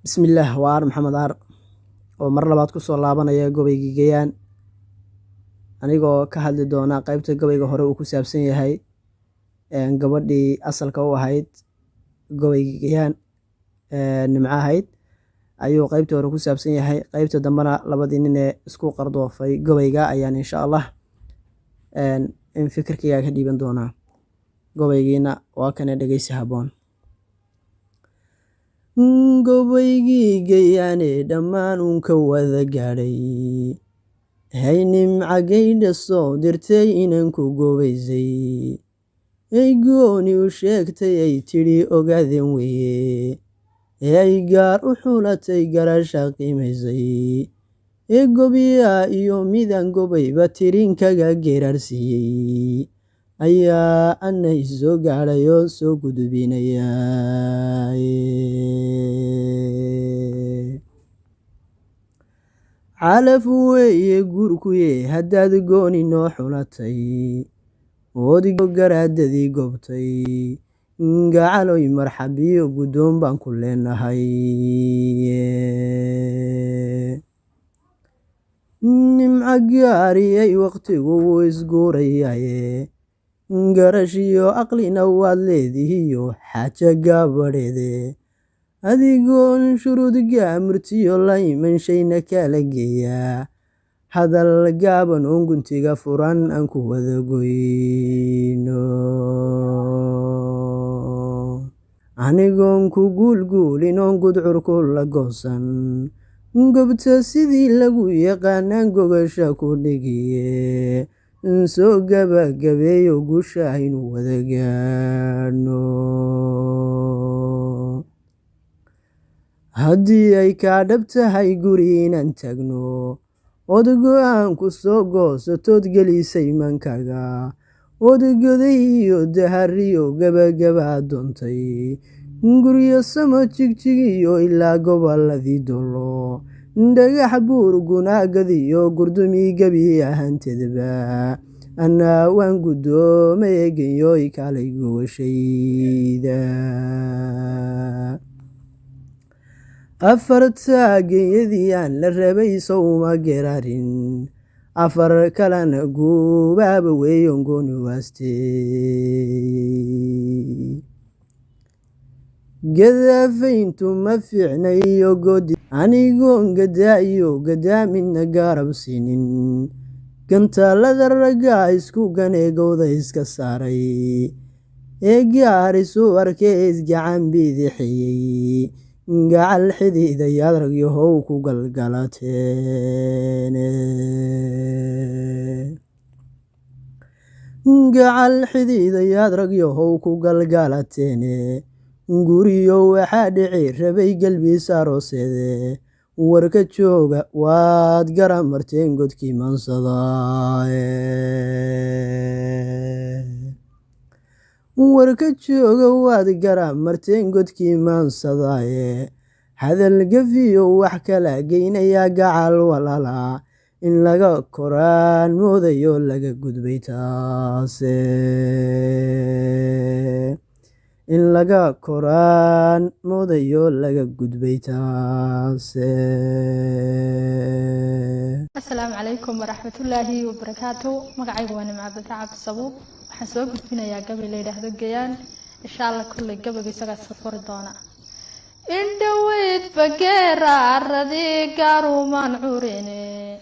Bismillaah waar Maxamed Aar oo mar labaad ku soo laabanaya gobayga Gayaan anigoo ka hadli doona qaybta gobayga hore uu ku saabsan yahay gabadhii asalka u ahayd gobayga Gayaan nimco ahayd ayuu qaybta hore ku saabsan yahay. Qaybta dambana labadii nin ee isku qardoofay gobayga ayaan insha Allah in fikirkayga ka dhiiban doonaa. Gobaygiina waa kana dhageysi haboon. Gobaygii Gayaane dhammaan uunka wada gaadhay, hay nimca gaydha soo dirtay inaan ku gobaysay, ay gooni u sheegtay ay tidhi ogaadeen weeye, ay gaar u xulatay garasha qiimaysay, ee gobiya iyo midaan gobayba tirinkaga geeraarsiiyey, ayaa ana isoo gaadhay oo soo gudbinaya. Calaf weeye guurkuye haddaad gooni noo xulatay, oodigo garaadadii gobtay, gacaloy marxabiyo guddoon baan ku leenahay. Nimca gaariyay waqtigu wuu isguurayaye, garashiyo aqlina waad leedihiyo xaaja gabadheede, adigoon shuruud gaamurtiyo la iman shayna kala geeya, hadal gaaban oon guntiga furan aan ku wada goyno. Anigoon ku guulguulin oon gudcurku la goosan, gobta sidii lagu yaqaanaan gogasha ku dhigiye, soo gabagabeeyo guusha aynu wada gaadhno. Haddii ay kaa dhab tahay guri inaan tagno, ood go'aan ku soo goosatood gelisay mankaga, ood goday iyo dahariyo gabagaba doontay, guryo samo jigjigiyo ilaa gobolladii dolo, dhagax buur gunaagadiyo gurdumi gebi ahaanteedba, anaa waan guddoomay eegayoy kaalay gogashayda. Afarta geeyadii aan la rabay sowma gerarin, afar kalena guubaaba weeyon gooni waastay. Gadaafayntu ma fiicna iyo goodi, anigoon gadaayo gadaamidna garab siinin, gantaalada ragga isku ganeegowda iska saaray, ee gaarisu arkee isgacan bidixiyey, gacal xidiidayaad ragyahow ku galgalateen. Gacal xidiidayaad ragyahow ku galgalateen, guriyo waxaa dhici rabay galbiis arooseede, warka jooga waad garab marteen godkii maansadaaye. Warka jooga waad garab marteen godkii maansadaaye, hadal gafiyo wax kala geynayaa gacal walaala, in laga koraan moodayo laga gudbay taase, in laga koraan moodayo laga gudbay taase. Assalaamu calaykum waraxmatullaahi wabarakaatuh. Magacaygu waa Nimco Abdi Cabdi Sabuub. Waxaan soo gudbinayaa gabay la yidhaahdo Gayaan. Insha Allah kulley gabayga isagaa soo furi doona. Indhaweyd bageera arradii gaarumaan curine,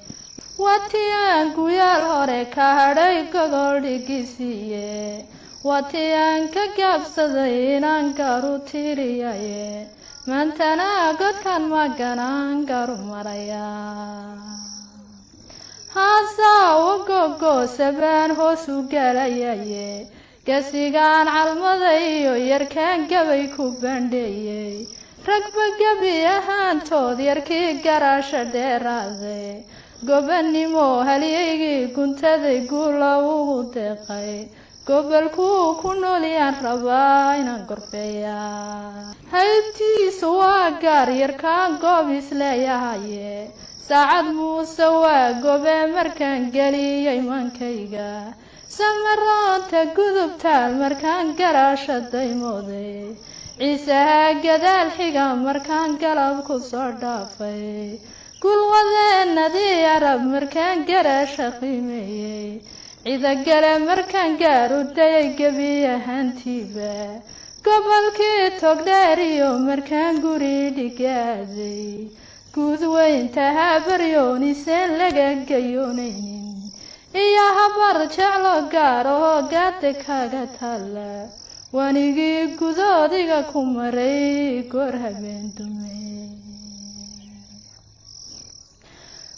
watiyaan guyaal hore ka hadhay gogol dhigisiiye, watiyaan ka gaabsaday inaan garu tiriyaye, maantana godkan maganaan garu maraya. Haasawa gogosabaan hoos u galayaye, gasigaan calmaday iyo yarkaan gabay ku bandheeyey, ragba gabi ahaantood yarkii garaasha dheeraaday, gobannimo halyaygii guntaday guula ugu deeqay, gobolkuu ku noolyaan rabaa inaan gorfeeyaa. Haybtiisu waa gaar yarkaan goob isleeyahaye, saacad muuse waa gobe markaan geliyey mankayga, samaroonta gudubtaal markaan garaasha daymooday, ciisaha gadaal xiga markaan galab ku soo dhaafay gulwadeenadii arab markaan garaasha qiimeeyey ciidagale markaan gaaru dayay gebi ahaantiiba gobolkii togdheeriyo markaan guri dhigaaday guud weynta habaryooniiseen laga gayoonaynin iyo habar jeclo gaar oo gaada kaga taalla wanigii gudoodiga ku maray goor habeen dume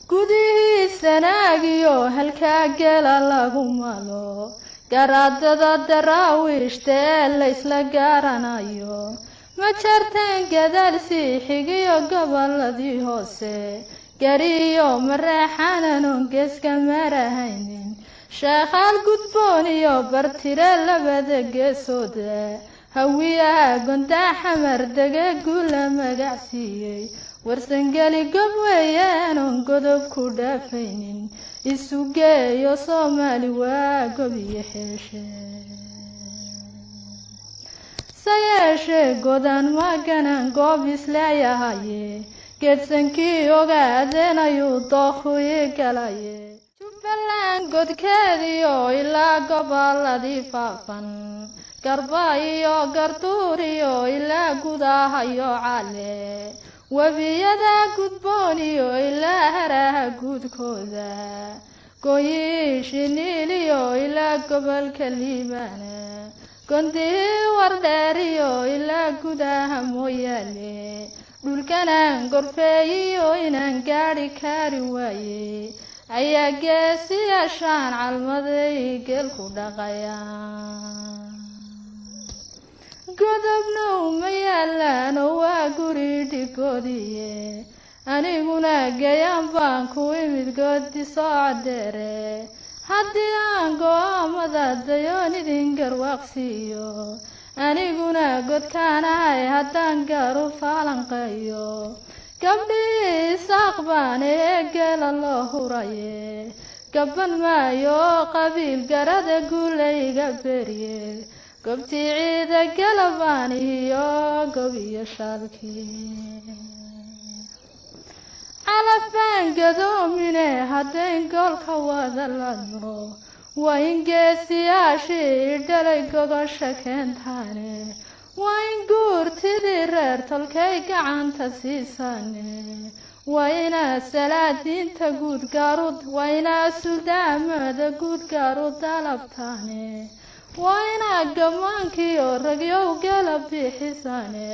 gudihii sanaagiyo halkaa gela lagu malo garaadada daraawiishta ee laysla gaaranayo ma jarteen gadaal sii xigiyo goboladii hoose gariyo mareexananon geeska marahaynin sheekhaal gudboon iyo bartire labada geesooda hawiyaha gondaa xamar dege guula magacsiiyey warsangeli gob weeyaanon godob ku dhaafaynin isu geeyo soomaali waa gob iyo xeeshe sayeeshee godan maganan goob isleeyahaye geedsankii ogaadeen ayuu dookhii galaye jubbaland godkeediyo ilaa goboladii faafan garba iyo garduuriyo ilaa gudahayo cale webiyada gudboon iyo ilaa haraha guudkooda gooyiishi niiliyo ilaa gobolka liibaana gondihii wardheeriyo ilaa gudaha mooyaale dhulkanaan gorfeeyiyo inaan gaadhi kaari waaye ayaa geesiyaashaan calmaday geelku dhaqayaan godobna uma yaalaan oo waa guri dhigoodiye aniguna gayaan baan ku imid goodi soo cadeere haddii aan go-aamada dayoon idin garwaaqsiiyo aniguna godkaanahay haddaan gaaru faalanqeeyo gabdhii isaaq baan ee geela loo huraye gaban maayo qabiil garada guulayga berye gobtii ciida galabaan iyo gob iyo shaalkii calaf baan gadoomine haddayn goolka wada ladno waa in geesiyaashii dhalay gogosha keentaane waa in guurtidii reer tolkay gacanta siisaane waa inaa salaadiinta guud gaarud waa inaa suldaamada guud gaarud dalabtaane waa inaa gammaankiyo ragyow gala bixisaane